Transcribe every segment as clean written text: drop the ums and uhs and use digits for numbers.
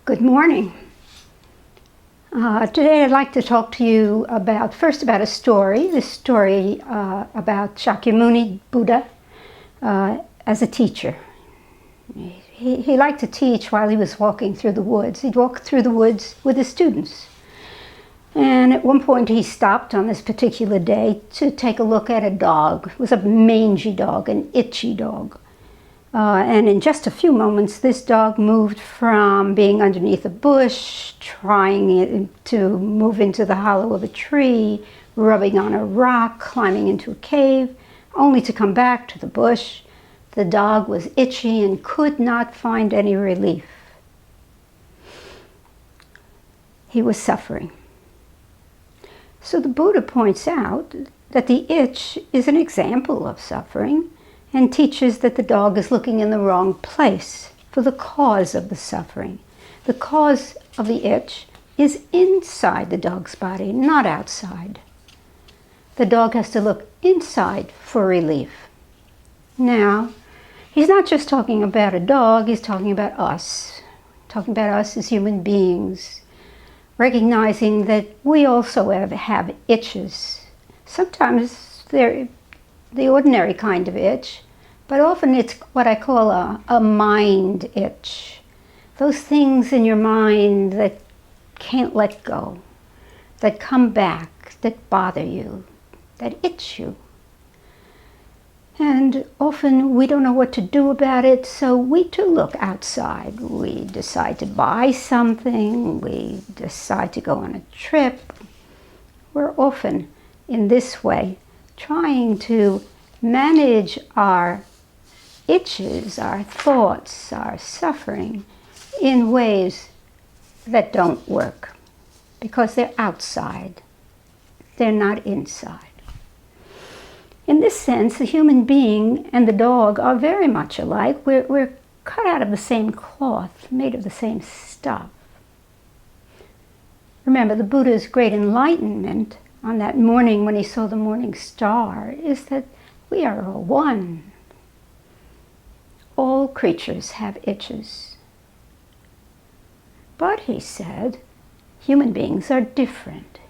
Good morning. Today I'd like to talk to you first about a story, about Shakyamuni Buddha as a teacher. He liked to teach while he was walking through the woods. He'd walk through the woods with his students. And at one point he stopped on this particular day to take a look at a dog. It was a mangy dog, an itchy dog. And in just a few moments, this dog moved from being underneath a bush, trying to move into the hollow of a tree, rubbing on a rock, climbing into a cave, only to come back to the bush. The dog was itchy and could not find any relief. He was suffering. So the Buddha points out that the itch is an example of suffering, and teaches that the dog is looking in the wrong place for the cause of the suffering. The cause of the itch is inside the dog's body, not outside. The dog has to look inside for relief. Now, he's not just talking about a dog, he's talking about us. Talking about us as human beings, recognizing that we also have itches. Sometimes they're the ordinary kind of itch, but often it's what I call a mind itch. Those things in your mind that can't let go, that come back, that bother you, that itch you. And often we don't know what to do about it, so we too look outside. We decide to buy something, we decide to go on a trip. We're often in this way trying to manage our itches, our thoughts, our suffering in ways that don't work because they're outside, they're not inside. In this sense, the human being and the dog are very much alike. We're cut out of the same cloth, made of the same stuff. Remember, the Buddha's great enlightenment on that morning when he saw the morning star is that we are all one. All creatures have itches. But, he said, human beings are different.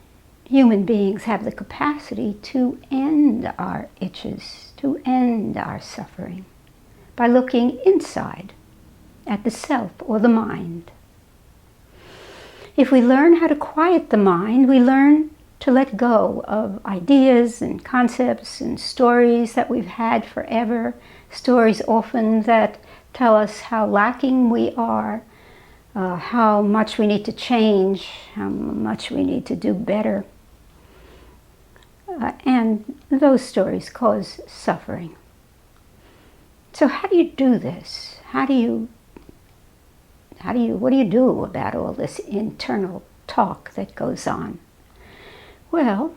Human beings have the capacity to end our itches, to end our suffering, by looking inside at the self or the mind. If we learn how to quiet the mind, we learn to let go of ideas and concepts and stories that we've had forever, stories often that tell us how lacking we are, how much we need to change, how much we need to do better. And those stories cause suffering. So how do you do this? What do you do about all this internal talk that goes on? Well,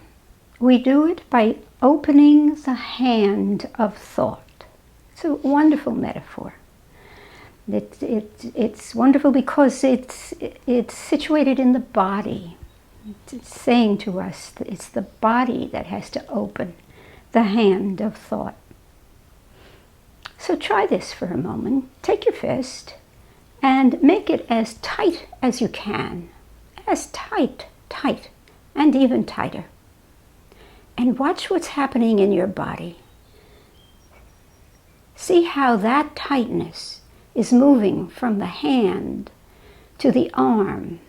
we do it by opening the hand of thought. It's a wonderful metaphor. It's wonderful because it's situated in the body. It's saying to us that it's the body that has to open the hand of thought. So try this for a moment. Take your fist and make it as tight as you can. As tight, and even tighter. And watch what's happening in your body. See how that tightness is moving from the hand to the arm,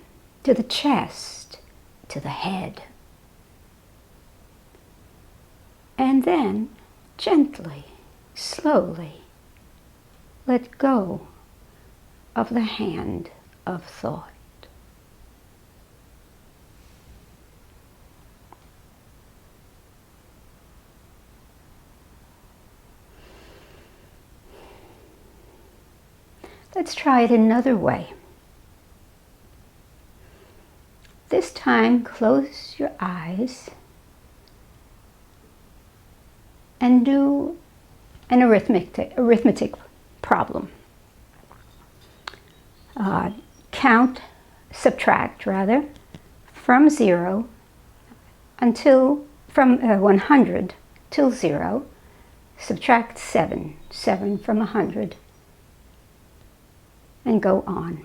to the chest, to the head. And then, gently, slowly, let go of the hand of thought. Let's try it another way. This time, close your eyes and do an arithmetic problem. Subtract from 0 until, from 100 till 0, subtract 7 from 100, and go on.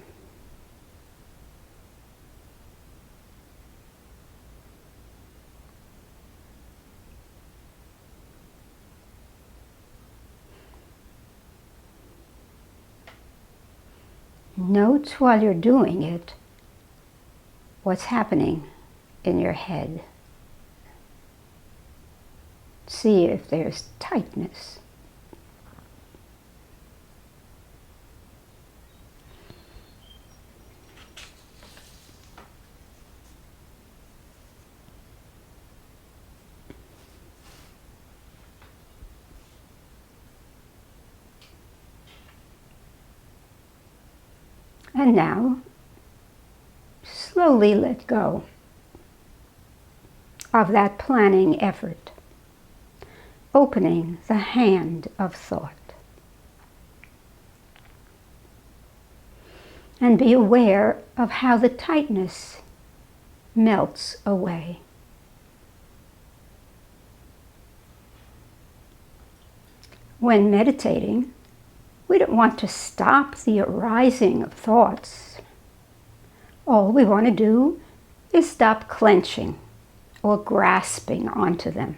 Note while you're doing it what's happening in your head. See if there's tightness. And now, slowly let go of that planning effort, opening the hand of thought. And be aware of how the tightness melts away. When meditating, we don't want to stop the arising of thoughts. All we want to do is stop clenching or grasping onto them.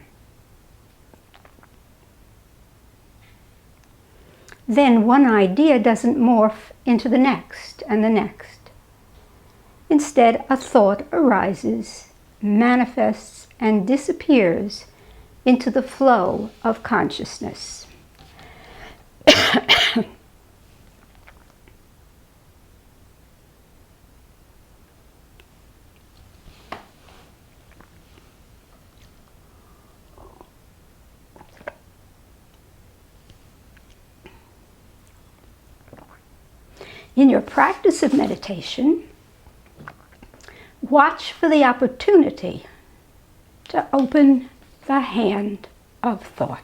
Then one idea doesn't morph into the next and the next. Instead, a thought arises, manifests, and disappears into the flow of consciousness. In your practice of meditation, watch for the opportunity to open the hand of thought.